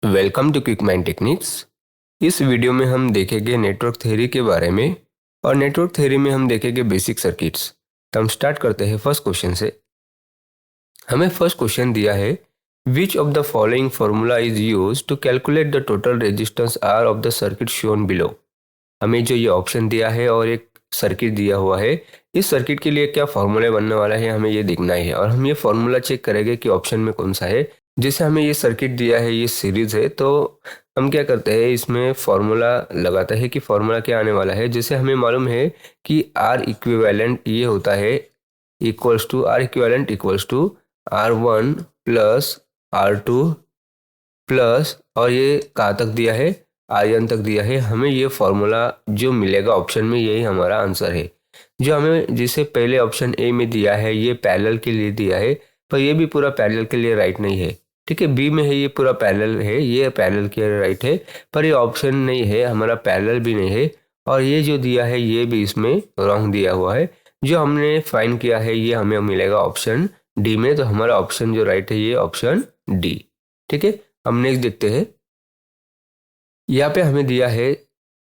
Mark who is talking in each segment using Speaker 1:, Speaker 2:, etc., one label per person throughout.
Speaker 1: Welcome to quick mind techniques. इस video में हम देखेंगे नेटवर्क थ्योरी के बारे में और नेटवर्क थ्योरी में हम देखेंगे बेसिक सर्किट्स। तो हम स्टार्ट करते हैं फर्स्ट क्वेश्चन से। हमें फर्स्ट क्वेश्चन दिया है, which of the following formula is use to calculate the total resistance R of the circuit shown below. हमें जो ये ऑप्शन दिया है और एक सर्किट दिया हुआ है, इस सर्किट के लिए क्या फार्मूला बनने वाला है हमें ये देखना है और हम ये फार्मूला चेक करेंगे कि ऑप्शन में कौन सा है। जैसे हमें ये सर्किट दिया है, ये सीरीज है, तो हम क्या करते हैं, इसमें फार्मूला लगाते हैं कि फार्मूला क्या आने वाला है। जैसे हमें मालूम है कि आर इक्विवेलेंट ये होता है equals to R1 plus R2 plus, और ये कहाँ तक दिया है, Rn तक दिया है। हमें ये फार्मूला जो मिलेगा ऑप्शन में, यही हमारा आंसर है। जो हमें जिसे पहले ऑप्शन ए में दिया है ये पैरेलल के लिए दिया है, पर ये भी पूरा पैरेलल के लिए राइट नहीं है। ठीक है, बी में है ये पूरा पैरेलल है, ये पैरेलल के लिए राइट है, पर ये ऑप्शन नहीं है हमारा, पैरेलल भी नहीं है। और ये जो दिया है ये भी इसमें रॉन्ग दिया हुआ है। जो हमने फाइंड किया है ये हमें मिलेगा ऑप्शन डी में, तो हमारा ऑप्शन जो राइट है ये ऑप्शन डी। ठीक है, हम नेक्स्ट देखते हैं। यहाँ पे हमें दिया है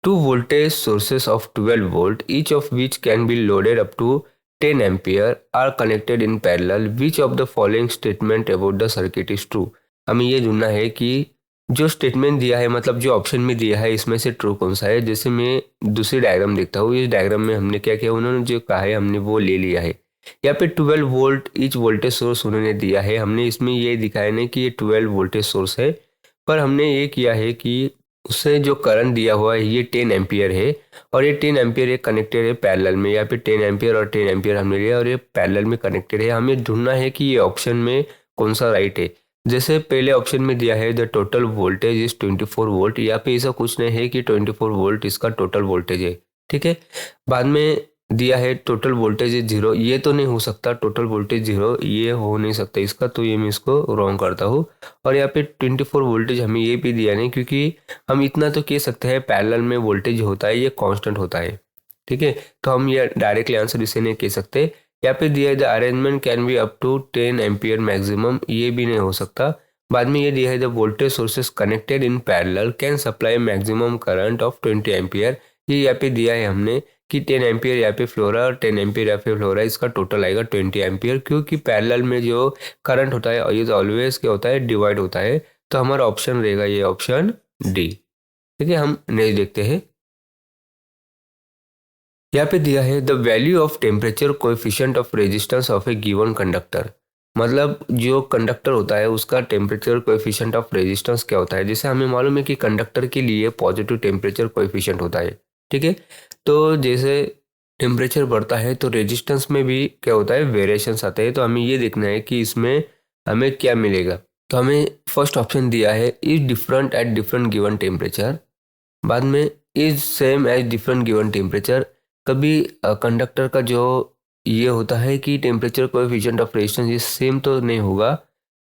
Speaker 1: two voltage sources of 12 volt each of which can be loaded up to 10 ampere are connected in parallel, which of the following statement about the circuit is true. हमें ये ढूंढना है कि जो स्टेटमेंट दिया है, मतलब जो ऑप्शन में दिया है, इसमें से ट्रू कौन सा है। जैसे मैं दूसरी डायग्राम देखता हूँ, इस डायग्राम में हमने क्या किया, उन्होंने जो कहा है हमने वो ले लिया है। यहाँ पे 12 वोल्ट ईच वोल्टेज सोर्स उन्होंने दिया है, हमने इसमें ये दिखाया नहीं कि ये 12 वोल्टेज सोर्स है, पर हमने ये किया है कि उससे जो करंट दिया हुआ है ये 10 एम्पियर है, और ये 10 एम्पियर एक कनेक्टेड है पैरेलल में। यहाँ पे 10 एम्पियर और 10 एम्पियर हमने लिया और ये पैरेलल में कनेक्टेड है। हमें ढूंढना है कि ये ऑप्शन में कौन सा राइट है। जैसे पहले ऑप्शन में दिया है the total voltage is 24 volt, यहाँ पे ऐसा कुछ नहीं है कि 24 वोल्ट इसका टोटल वोल्टेज है। ठीक है, बाद में दिया है टोटल वोल्टेज इज 0, ये तो नहीं हो सकता, टोटल वोल्टेज 0 ये हो नहीं सकता इसका, तो ये मैं इसको रॉन्ग करता हूँ। और यहाँ पे 24 वोल्टेज हमें ये भी दिया नहीं, क्योंकि हम इतना तो कह सकते हैं पैरेलल में वोल्टेज होता है ये कांस्टेंट होता है। ठीक है, तो हम ये डायरेक्टली आंसर इसे नहीं कह सकते। यहाँ पे दिया है the arrangement can be up to 10 ampere maximum, ये भी नहीं हो सकता। बाद में ये दिया है the voltage sources connected in parallel can supply maximum current of 20 ampere, ये यहाँ पे दिया है हमने कि 10 एम्पियर यहाँ पे फ्लो रहा है और 10 एम्पियर यहाँ पे फ्लो रहा है, इसका टोटल आएगा 20 एम्पियर, क्योंकि पैरेलल में जो करंट होता है ये ऑलवेज क्या होता है, डिवाइड होता है। तो हमारा ऑप्शन रहेगा ये ऑप्शन डी। ठीक है, हम नेक्स्ट देखते हैं। यहाँ पे दिया है the value of temperature coefficient of resistance of A given conductor, मतलब जो कंडक्टर होता है उसका टेम्परेचर कोएफिशिएंट ऑफ रेजिस्टेंस क्या होता है। जैसे हमें मालूम है कि कंडक्टर के लिए पॉजिटिव टेम्परेचर कोएफिशिएंट होता है। ठीक है, तो जैसे टेम्परेचर बढ़ता है तो रेजिस्टेंस में भी क्या होता है, वेरिएशंस आते हैं। तो हमें ये देखना है कि इसमें हमें क्या मिलेगा। तो हमें फर्स्ट ऑप्शन दिया है is different at different given temperature, बाद में is same as different given temperature. कभी कंडक्टर का जो ये होता है कि टेम्परेचर कोएफिशिएंट ऑफ रेजिस्टेंस ये सेम तो नहीं होगा।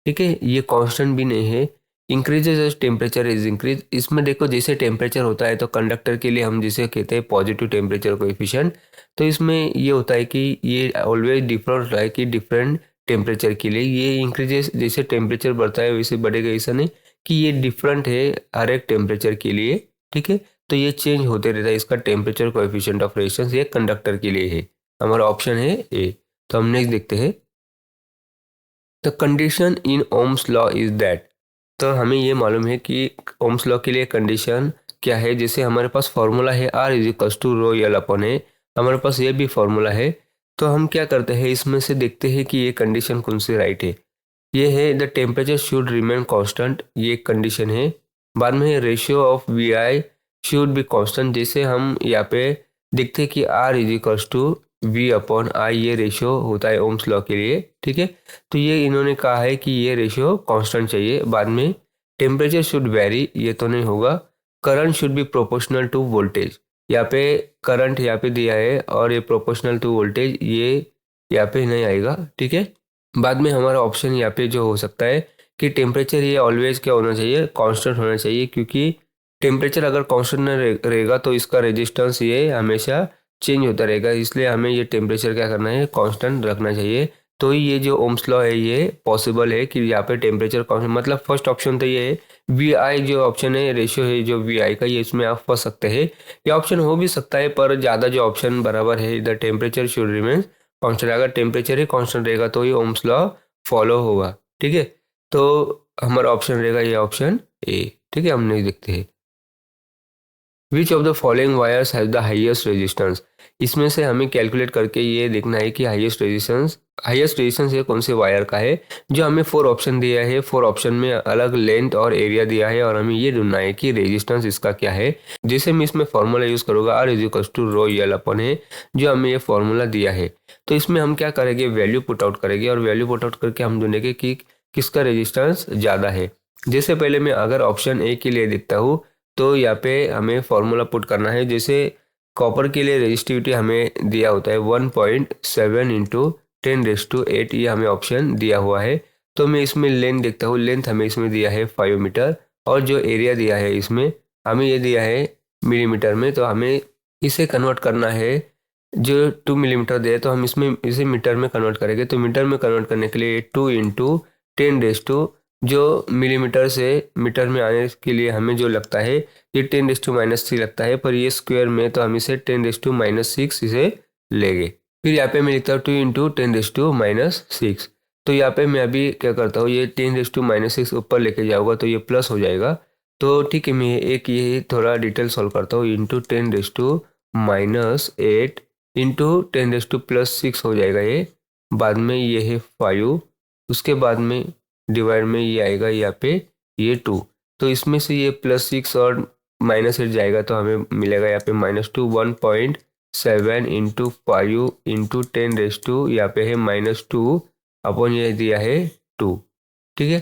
Speaker 1: ठीक है, ये कांस्टेंट भी नहीं है। Increases as temperature is increase, इसमें देखो जैसे टेम्परेचर होता है तो कंडक्टर के लिए हम जिसे कहते हैं पॉजिटिव टेम्परेचर कोएफिशिएंट, तो इसमें ये होता है कि ये ऑलवेज डिफरेंट होता है कि डिफरेंट टेम्परेचर के लिए ये इंक्रीजेस, जैसे टेम्परेचर बढ़ता है वैसे बढ़ेगा, ऐसा नहीं कि ये डिफरेंट है हर एक टेम्परेचर के लिए। ठीक है, तो ये चेंज होते रहता है इसका टेम्परेचर कोएफिशिएंट ऑफ रेजिस्टेंस, ये कंडक्टर के लिए है। हमारा ऑप्शन है ए। तो हम नेक्स्ट देखते हैं। The condition in Ohm's law is that, तो हमें ये मालूम है कि ओम्स लॉ के लिए कंडीशन क्या है। जैसे हमारे पास फॉर्मूला है R is equals to rho L upon A, हमारे पास ये भी फॉर्मूला है। तो हम क्या करते हैं, इसमें से देखते हैं कि ये कंडीशन कौन सी राइट है। ये है the temperature should remain constant, ये एक कंडीशन है। बाद में ratio of V I should be constant, जैसे हम यहाँ पे देखते हैं कि R is equals to V upon I, ये रेशियो होता है ओम्स लॉ के लिए। ठीक है, तो ये इन्होंने कहा है कि ये रेशियो कांस्टेंट चाहिए। बाद में टेम्परेचर शुड वेरी, ये तो नहीं होगा। Current should be proportional to voltage, यहाँ पे करंट यहाँ पे दिया है और ये प्रोपोर्शनल टू वोल्टेज, ये यहाँ पे नहीं आएगा। ठीक है, बाद में हमारा ऑप्शन यहाँ पे जो हो सकता है कि टेम्परेचर ये ऑलवेज क्या होना चाहिए, कांस्टेंट होना चाहिए, क्योंकि टेम्परेचर अगर कांस्टेंट न रहेगा तो इसका रेजिस्टेंस ये हमेशा चेंज होता रहेगा, इसलिए हमें ये टेम्परेचर क्या करना है, कांस्टेंट रखना चाहिए। तो ये जो ओम्स लॉ है ये पॉसिबल है कि यहाँ पे टेम्परेचर कांस्टेंट, मतलब फर्स्ट ऑप्शन तो ये है, वी आई जो ऑप्शन है, रेशियो है जो वी आई का, ये इसमें आप फंस सकते हैं। ये ऑप्शन हो भी सकता है, पर ज़्यादा जो ऑप्शन बराबर है, the temperature should remain constant. अगर टेम्परेचर ही कांस्टेंट रहेगा तो ये ओम्स लॉ फॉलो होगा। ठीक है, तो हमारा ऑप्शन रहेगा ये ऑप्शन ए। ठीक है, हम नहीं देखते हैं। विच of the following wires has the highest resistance. इसमें से हमें कैलकुलेट करके ये देखना है कि हाईएस्ट रेजिस्टेंस ये कौन से वायर का है। जो हमें 4 ऑप्शन दिया है, 4 ऑप्शन में अलग लेंथ और एरिया दिया है, और हमें ये ढूंढना है कि रेजिस्टेंस इसका क्या है। जैसे मैं इसमें फॉर्मूला यूज करूंगा, R is equal to rho L upon है, जो हमें ये फॉर्मूला दिया है। तो इसमें हम क्या करेंगे, वैल्यू पुट आउट करेंगे, और वैल्यू पुट आउट करके हम ढूंढेंगे कि किसका रेजिस्टेंस ज़्यादा है। जैसे पहले मैं अगर ऑप्शन ए के लिए देखता हूँ, तो यहाँ पे हमें फॉर्मूला पुट करना है। जैसे कॉपर के लिए रेजिस्टिविटी हमें दिया होता है 1.7 इंटू 10⁸ ये हमें ऑप्शन दिया हुआ है। तो मैं इसमें लेंथ देखता हूँ, लेंथ हमें इसमें दिया है 5 मीटर, और जो एरिया दिया है इसमें हमें ये दिया है मिलीमीटर में। तो हमें इसे कन्वर्ट करना है, जो 2 मिलीमीटर दिया है तो हम इसमें इसे मीटर में कन्वर्ट करेंगे। तो मीटर में कन्वर्ट करने के लिए 2 इंटू 10⁻, जो मिलीमीटर से मीटर में आने के लिए हमें जो लगता है ये 10⁻³ लगता है, पर ये स्क्वायर में तो हम इसे 10⁻6 इसे लेंगे। फिर यहाँ पे मैं लिखता हूँ 2 इंटू 10⁻6। तो यहाँ पे मैं अभी क्या करता हूँ, ये 10⁻6 ऊपर लेके जाऊँगा तो ये प्लस हो जाएगा। तो ठीक है, मैं एक ये थोड़ा डिटेल सॉल्व करता हूँ। इंटू 10⁻8 इंटू 10⁻+6 हो जाएगा ये। बाद में ये है 5, उसके बाद में डिवाइड में ये आएगा यहाँ पे ये 2। तो इसमें से ये +6 और -8 जाएगा तो हमें मिलेगा यहाँ पे -2। 1.7 इंटू 5 इंटू 10⁻, यहाँ पे है -2 अपन ये दिया है 2। ठीक है,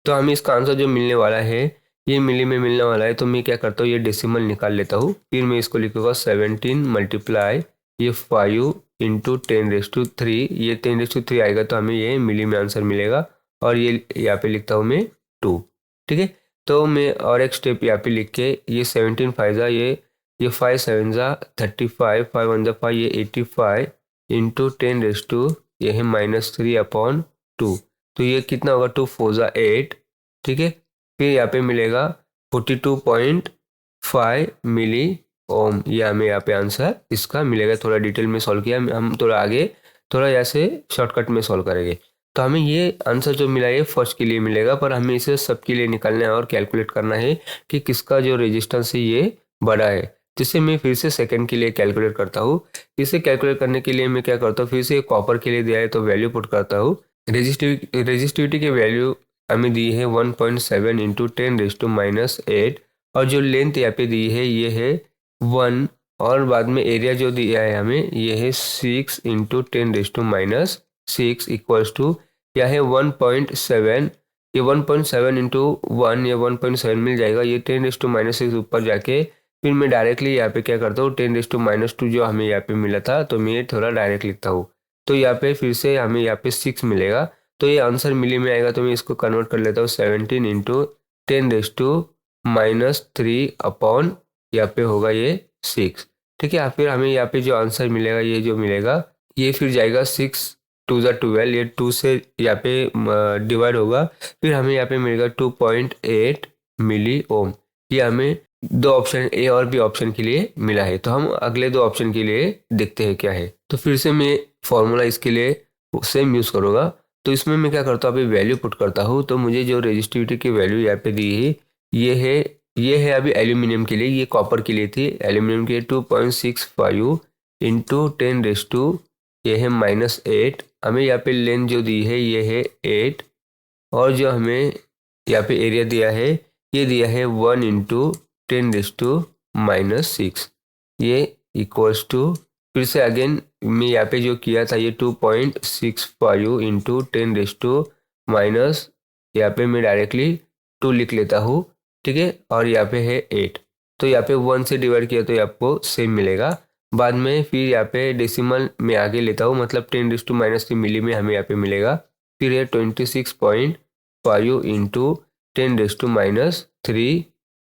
Speaker 1: तो हमें इसका आंसर जो मिलने वाला है ये मिली में मिलने वाला है। तो मैं क्या करता हूँ, ये डेसिमल निकाल लेता हूँ। फिर मैं इसको लिखूंगा 17 मल्टीप्लाई ये 5 इंटू 10⁻3, ये 10⁻3 आएगा तो हमें ये मिली में आंसर मिलेगा। और ये यहाँ पे लिखता हूँ मैं 2। ठीक है, तो मैं और एक स्टेप यहाँ पे लिख के ये 17 5 ये 5 7 35, 5 1 5 ये 85 इंटू 10⁻, ये है -3/2। तो ये कितना होगा, 2 4 8। ठीक है, फिर यहाँ पे मिलेगा 42.5 मिली ओम। ये हमें यहाँ पे आंसर इसका मिलेगा। थोड़ा डिटेल में सॉल्व किया, हम थोड़ा आगे थोड़ा ऐसे शॉर्टकट में सॉल्व करेंगे। तो हमें ये आंसर जो मिला है फर्स्ट के लिए मिलेगा, पर हमें इसे सबके लिए निकालना है और कैलकुलेट करना है कि किसका जो रेजिस्टेंस है ये बड़ा है। जिससे मैं फिर से सेकंड के लिए कैलकुलेट करता हूँ। इसे कैलकुलेट करने के लिए मैं क्या करता हूँ, फिर से कॉपर के लिए दिया है तो वैल्यू पुट करता हूँ। रेजिस्टिविटी की वैल्यू हमें दी है 1.7 इंटू 10⁻⁻8, और जो लेंथ यहाँ पे दी है ये है 1, और बाद में एरिया जो दिया है हमें ये है 6 इंटू 10⁻6 इक्वल्स टू यह है 1.7। ये 1.7 इंटू 1, ये 1.7 मिल जाएगा। ये 10⁻6 ऊपर जाके फिर मैं डायरेक्टली यहाँ पे क्या करता हूँ, 10⁻2 जो हमें यहाँ पे मिला था तो मैं ये थोड़ा डायरेक्ट लिखता हूँ। तो यहाँ पे फिर से हमें यहाँ पे 6 मिलेगा। तो ये आंसर मिली में आएगा, तो मैं इसको कन्वर्ट कर लेता हूँ 17 इंटू 10⁻³ अपॉन यहाँ पे होगा ये 6। ठीक है, फिर हमें यहाँ पे जो आंसर मिलेगा ये जो मिलेगा ये फिर जाएगा 6 2 12, ये 2 से यहाँ पे डिवाइड होगा। फिर हमें यहाँ पे मिलेगा 2.8 मिली ओम। ये हमें दो ऑप्शन ए और बी ऑप्शन के लिए मिला है। तो हम अगले दो ऑप्शन के लिए देखते हैं क्या है। तो फिर से मैं फॉर्मूला इसके लिए सेम यूज़ करूँगा। तो इसमें मैं क्या करता हूँ, अभी वैल्यू पुट करता हूँ। तो मुझे जो रेजिस्टिविटी की वैल्यू यहाँ पे दी है ये है अभी एल्यूमिनियम के लिए, ये कॉपर के लिए थी। एल्यूमिनियम के लिए 2.65 इंटू 10⁻, ये है -8। हमें यहाँ पे लेंथ जो दी है ये है 8, और जो हमें यहाँ पे एरिया दिया है ये दिया है 1 इंटू 10⁻6, ये इक्वल्स टू फिर से अगेन मैं यहाँ पे जो किया था ये 2.65 इंटू 10⁻, यहाँ पे मैं डायरेक्टली 2 लिख लेता हूँ। ठीक है, और यहाँ पे है 8। तो यहाँ पे 1 से डिवाइड किया तो ये आपको सेम मिलेगा। बाद में फिर यहाँ पे डेसिमल में आगे लेता हूँ, मतलब 10⁻³ मिली में हमें यहाँ पे मिलेगा। फिर ये 26.5 इंटू 10⁻³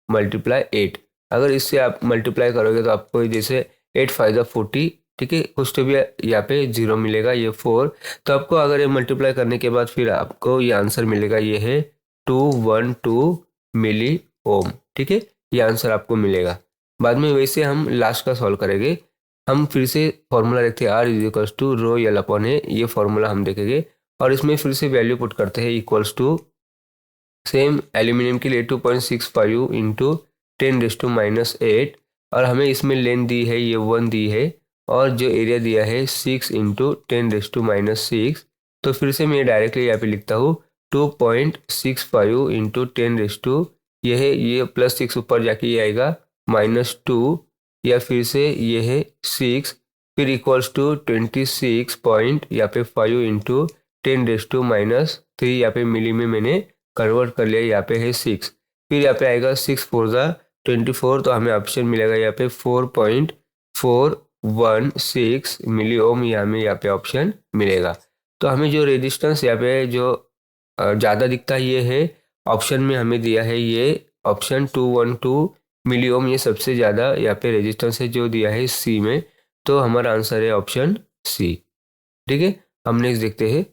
Speaker 1: मल्टीप्लाई 8। अगर इससे आप मल्टीप्लाई करोगे तो आपको जैसे 8 5 40, ठीक है, कुछ तो भी यहाँ पे 0 मिलेगा, ये 4। तो आपको अगर ये मल्टीप्लाई करने के बाद फिर आपको ये आंसर मिलेगा, ये है 212 मिली ओम। ठीक है, ये आंसर आपको मिलेगा। बाद में वैसे हम लास्ट का सॉल्व करेंगे। हम फिर से फॉर्मूला देखते हैं, R is equals to rho L upon है, ये फॉर्मूला हम देखेंगे और इसमें फिर से वैल्यू पुट करते हैं, इक्वल्स टू सेम एल्यूमिनियम के लिए 2.65 इंटू 10⁻⁻8 और हमें इसमें लेंथ दी है, ये 1 दी है और जो एरिया दिया है 6 इंटू 10⁻6। तो फिर से मैं डायरेक्टली यहाँ पे लिखता हूँ 2.65 इंटू 10 ये है, ये +6 ऊपर जाके ये आएगा -2 या फिर से ये है 6 फिर इक्वल्स टू 26 पॉइंट यहाँ पे 5 इंटू 10⁻3 यहाँ पे मिली में मैंने कन्वर्ट कर लिया, यहाँ पे है 6। फिर यहाँ पे आएगा 6 4 ज़ा 24, तो हमें ऑप्शन मिलेगा यहाँ पे 4.416 मिली ओम, यहाँ पे ऑप्शन मिलेगा। तो हमें जो रेजिस्टेंस यहाँ पे जो ज़्यादा दिखता है ये है ऑप्शन में हमें दिया है, ये ऑप्शन 212 मिली ओम, ये सबसे ज़्यादा यहाँ पे रेजिस्टेंस है जो दिया है सी में। तो हमारा आंसर है ऑप्शन सी। ठीक है, हम नेक्स्ट देखते हैं।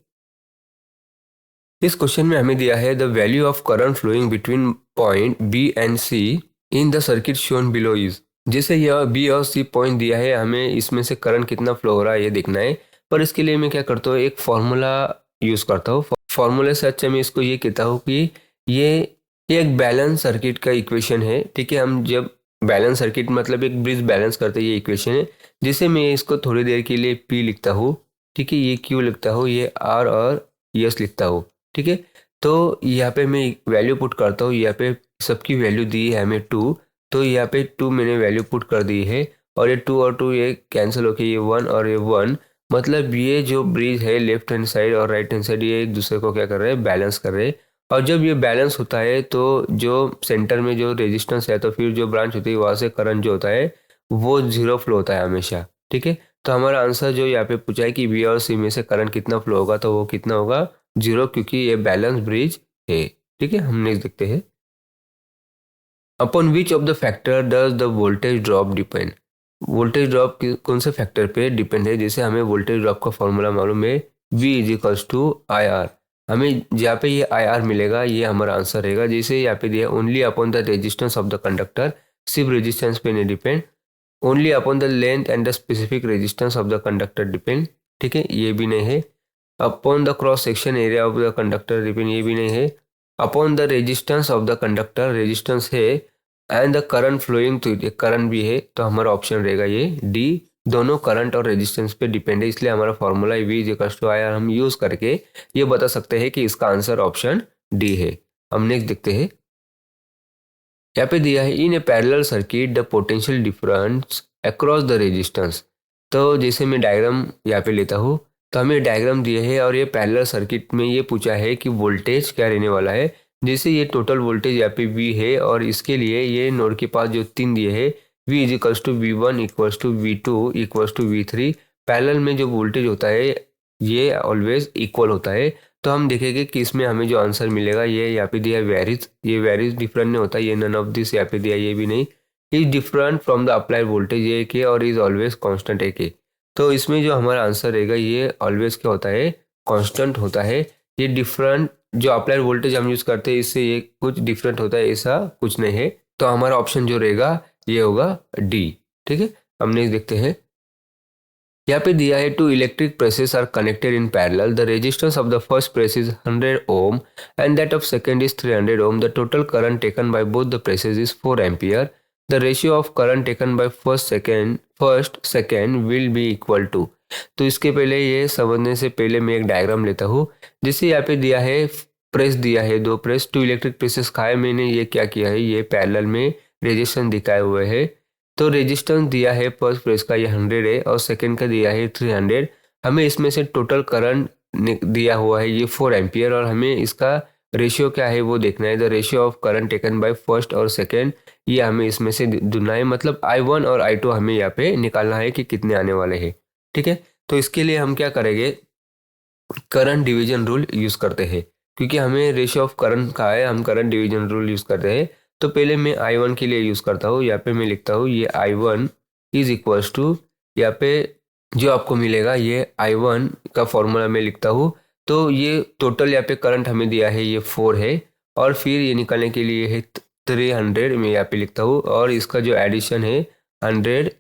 Speaker 1: इस क्वेश्चन में हमें दिया है the value of current flowing between point B and C in the circuit shown below is. जैसे यह बी और सी पॉइंट दिया है, हमें इसमें से करंट कितना फ्लो हो रहा है ये देखना है। पर इसके लिए मैं क्या करता हूँ, एक फॉर्मूला यूज़ करता हूँ। फॉर्मूले से अच्छा मैं इसको ये कहता हूँ कि ये एक बैलेंस सर्किट का इक्वेशन है। ठीक है, हम जब बैलेंस सर्किट मतलब एक ब्रिज बैलेंस करते हैं, ये इक्वेशन है जिसे मैं इसको थोड़ी देर के लिए पी लिखता हूँ। ठीक है, ये क्यू लिखता हूँ, ये आर और यस लिखता हूँ। ठीक है, तो यहाँ पे मैं वैल्यू पुट करता हूँ, यहाँ पे सबकी वैल्यू दी है हमें 2, तो यहाँ पे 2 मैंने वैल्यू पुट कर दी है और ये 2 और 2 ये कैंसिल होके ये 1 और ये 1, मतलब ये जो ब्रिज है लेफ्ट हैंड साइड और राइट हैंड साइड ये एक दूसरे को क्या कर रहे हैं, बैलेंस कर रहे हैं। और जब ये बैलेंस होता है तो जो सेंटर में जो रेजिस्टेंस है, तो फिर जो ब्रांच होती है वहाँ से करंट जो होता है वो 0 फ्लो होता है हमेशा। ठीक है, तो हमारा आंसर जो यहाँ पे पूछा है कि बी और सी में से करंट कितना फ्लो होगा, तो वो कितना होगा 0, क्योंकि ये बैलेंस ब्रिज है। ठीक है, हम नेक्स्ट देखते हैं। Upon which of the factor does the voltage drop depend. Voltage drop कौन से फैक्टर पे डिपेंड है। जैसे हमें वोल्टेज ड्रॉप का फॉर्मूला मालूम है, V is equals to I R. हमें जहाँ पे ये आई आर मिलेगा ये हमारा आंसर रहेगा। जैसे यहाँ पे दिया only upon the resistance of the conductor, सिर्फ रेजिस्टेंस पे नहीं depend. Only upon the length and the specific resistance of the conductor depend. ठीक है, ये भी नहीं है। Upon the cross section area of the conductor depend, ये भी नहीं है। Upon the resistance of the conductor, resistance है, एंड द करंट फ्लोइंग, तो करंट भी है, तो हमारा ऑप्शन रहेगा ये डी। दोनों करंट और रेजिस्टेंस पे डिपेंड है, इसलिए हमारा formula V is equals to I R हम यूज करके ये बता सकते हैं कि इसका आंसर ऑप्शन डी है। हम नेक्स्ट देखते हैं। यहाँ पे दिया है in a parallel circuit the potential difference across the resistance. तो जैसे मैं डायग्राम यहाँ पे लेता हूँ, तो हमें डायग्राम दिए है और ये पैरेलल सर्किट में ये पूछा है कि वोल्टेज क्या रहने वाला है। जैसे ये टोटल वोल्टेज यहाँ पे V है और इसके लिए ये नोड के पास जो 3 दिए है, V is equals to V1 equals to V2 equals to V3। Parallel में जो वोल्टेज होता है ये ऑलवेज इक्वल होता है। तो हम देखेंगे कि इसमें हमें जो आंसर मिलेगा ये यहाँ पे दिया वेरीज, ये वेरीज डिफरेंट नहीं होता, ये नन ऑफ दिस यहाँ पे दिया, ये भी नहीं। Is different from the applied voltage A के और इज ऑलवेज कांस्टेंट ए के। तो इसमें जो हमारा आंसर रहेगा ये ऑलवेज क्या होता है, कांस्टेंट होता है। ये डिफरेंट जो अप्लाइड वोल्टेज हम यूज करते हैं इससे ये कुछ डिफरेंट होता है, ऐसा कुछ नहीं है। तो हमारा ऑप्शन जो रहेगा ये होगा डी। ठीक है, हम नेक्स्ट देखते हैं। यहाँ पे दिया है two electric presses are connected in parallel, the resistance of the first press is 100 ohm and that of second is 300 ohm, the total current taken by both the presses is 4 ampere, the ratio of current taken by first second will be equal to. तो इसके पहले ये समझने से पहले मैं एक diagram लेता हूँ। जैसे यहाँ पे दिया है प्रेस दिया है, 2 प्रेस, 2 इलेक्ट्रिक प्रेसेस खाए, मैंने ये क्या किया है, ये पैरेलल में रेजिस्टेंस दिखाए हुए है। तो रेजिस्टेंस दिया है फर्स्ट प्रेस का ये 100 है और सेकंड का दिया है 300। हमें इसमें से टोटल करंट दिया हुआ है ये 4 एम्पियर और हमें इसका रेशियो क्या है वो देखना है। The ratio of current taken by first और सेकंड ये हमें इसमें से ढूंढना है, मतलब I1 और I2 हमें यहाँ पे निकालना है कि कितने आने वाले हैं। ठीक है, तो इसके लिए हम क्या करेंगे, करंट डिवीजन रूल यूज करते हैं, क्योंकि हमें रेशियो ऑफ करंट का है, हम करंट डिवीजन रूल यूज करते हैं। तो पहले मैं I1 के लिए यूज करता हूँ, यहाँ पे मैं लिखता हूँ ये I1 इज इक्वल्स टू, यहाँ पे जो आपको मिलेगा ये I1 का फॉर्मूला मैं लिखता हूँ। तो ये टोटल यहाँ पे करंट हमें दिया है ये 4 है, और फिर ये निकालने के लिए है 300 मैं यहाँ पे लिखता हूँ, और इसका जो एडिशन है 100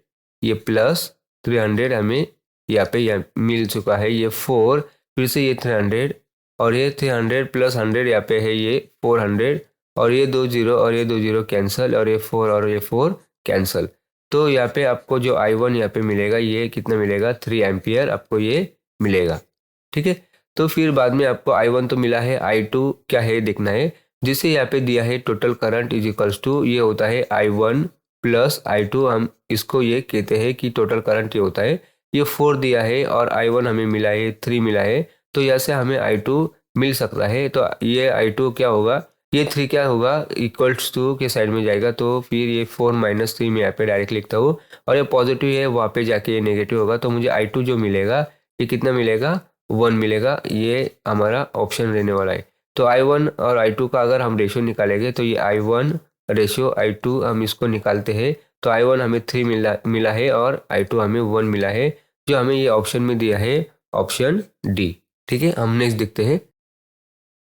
Speaker 1: ये प्लस 300 हमें यहाँ मिल चुका है ये 4, फिर से ये 300 और ये 300 प्लस 100 यहाँ पे है ये 400, और ये 2 जीरो और ये 2 जीरो कैंसिल, और ये 4 और ये 4 कैंसिल। तो यहाँ पे आपको जो I1 यहाँ पे मिलेगा ये कितना मिलेगा, 3 एम्पियर आपको ये मिलेगा। ठीक है, तो फिर बाद में आपको I1 तो मिला है, I2 क्या है देखना है, जिसे यहाँ पे दिया है total current is equals to ये होता है I1 प्लस I2, हम इसको ये कहते हैं कि टोटल करंट ये होता है। ये 4 दिया है और I1 हमें मिला है 3 मिला है, तो यहाँ से हमें I2 मिल सकता है। तो ये I2 क्या होगा, ये 3 क्या होगा, इक्वल्स टू के साइड में जाएगा, तो फिर ये 4 माइनस 3 मैं यहाँ पे डायरेक्ट लिखता हूँ, और ये पॉजिटिव है वहाँ पे जाके ये नेगेटिव होगा, तो मुझे I2 जो मिलेगा ये कितना मिलेगा, 1 मिलेगा। ये हमारा ऑप्शन रहने वाला है। तो I1 और I2 का अगर हम रेशियो निकालेंगे तो ये I1 रेशियो I2 हम इसको निकालते हैं, तो I1 हमें 3 मिला है और I2 हमें 1 मिला है, जो हमें ये ऑप्शन में दिया है ऑप्शन डी। ठीक है, हम नेक्स्ट देखते हैं।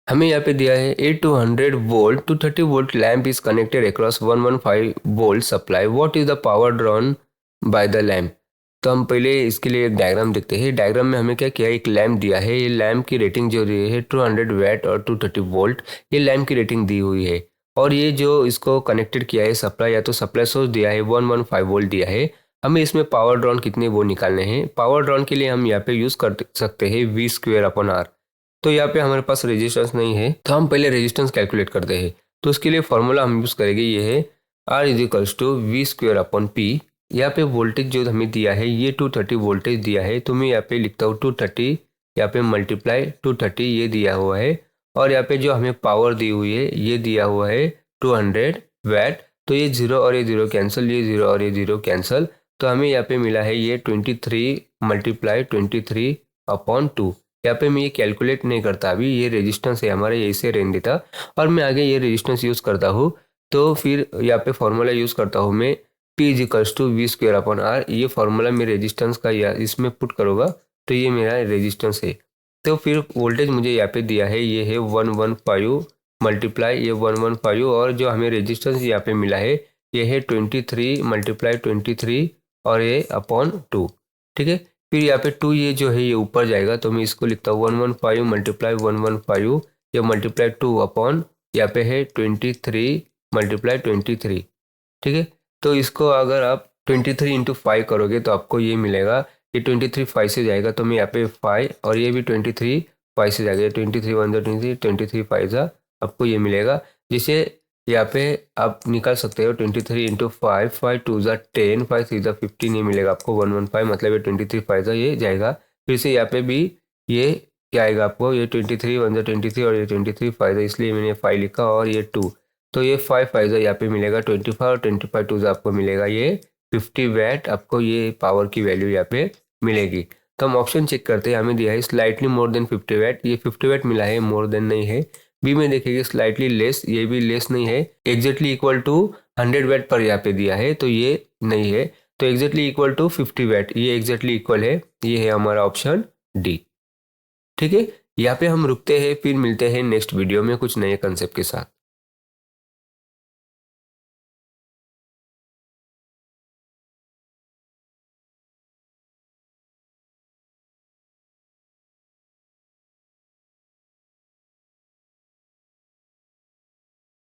Speaker 1: हमें यहाँ पे दिया है 8 to 100 volt 230 volt lamp is connected across 115 volt supply, what is the power drawn by the lamp. तो हम पहले इसके लिए एक डायग्राम देखते हैं। डायग्राम में हमें क्या किया, एक लैम्प दिया है, ये लैम्प की रेटिंग जो दी है 200 वैट और 230 वोल्ट, ये लैम्प की रेटिंग दी हुई है, और ये जो इसको कनेक्टेड किया है सप्लाई, या तो सप्लाई सोर्स दिया है 115 वोल्ट दिया है। हमें इसमें पावर ड्रॉन कितने वो निकालने हैं। पावर ड्रॉन के लिए हम यहाँ पे यूज़ कर सकते हैं V²/R। तो यहाँ पे हमारे पास रेजिस्टेंस नहीं है, तो हम पहले रेजिस्टेंस कैलकुलेट करते हैं। तो उसके लिए फॉर्मूला हम यूज़ करेंगे, ये है R=V²/P। यहाँ पे वोल्टेज जो हमें दिया है ये 230 वोल्टेज दिया है, तो मैं यहाँ पे लिखता हूँ 230, यहाँ पे मल्टीप्लाई 230 ये दिया हुआ है, और यहाँ पे जो हमें पावर दी हुई है ये दिया हुआ है 200 वैट। तो ये जीरो और ये जीरो कैंसिल, ये जीरो और ये जीरो कैंसिल, तो हमें यहाँ पे मिला है ये 23 मल्टीप्लाई 23/2। यहाँ पे मैं ये कैलकुलेट नहीं करता, अभी ये रेजिस्टेंस है हमारा, ये इसे रहने देता, और मैं आगे ये रेजिस्टेंस यूज़ करता हूँ। तो फिर यहाँ पे फॉर्मूला यूज़ करता हूँ मैं, P=V²/R। ये फॉर्मूला मैं रेजिस्टेंस का या इसमें पुट करूँगा, तो ये मेरा रेजिस्टेंस है। तो फिर वोल्टेज मुझे यहाँ पे दिया है ये है 115 मल्टीप्लाई ये 115, और जो हमें रेजिस्टेंस यहाँ पे मिला है ये है 23 मल्टीप्लाई 23 और ये अपॉन 2। ठीक है, फिर यहाँ पे 2 ये जो है ये ऊपर जाएगा, तो मैं इसको लिखता हूँ 115 मल्टीप्लाई 115 ये मल्टीप्लाई 2 अपॉन यहाँ पे है 23 मल्टीप्लाई 23। ठीक है, तो इसको अगर आप 23 इंटू 5 करोगे तो आपको ये मिलेगा, ये 23 5 से जाएगा, तो मैं यहाँ पे 5 और ये भी 23 5 से जाएगा, 23 1 23 23 5 आपको ये मिलेगा, जिसे यहाँ पे आप निकाल सकते हो 23 इंटू 5 5 2 10 5 3 15 ये मिलेगा आपको 115, मतलब ये 23 5 ये जाएगा। फिर से यहाँ पे भी ये क्या आएगा आपको, ये 23 1 23 और ये 23 5 इसलिए मैंने 5 लिखा, और ये 2, तो ये 5 5 यहाँ पे मिलेगा 25 और 25 2 आपको मिलेगा ये 50 वैट, आपको ये पावर की वैल्यू यहाँ पे मिलेगी। तो हम ऑप्शन चेक करते हैं, हमें दिया है स्लाइटली मोर देन 50 वैट, ये 50 वैट मिला है, मोर देन नहीं है। बी में देखेंगे स्लाइटली लेस, ये भी लेस नहीं है। एग्जैक्टली इक्वल टू 100 वैट पर यहाँ पे दिया है, तो ये नहीं है। तो एग्जैक्टली इक्वल टू 50 वैट, ये एग्जैक्टली इक्वल है, ये है हमारा ऑप्शन डी। ठीक है, यहाँ पे हम रुकते हैं, फिर मिलते हैं नेक्स्ट वीडियो में कुछ नए कंसेप्ट के साथ।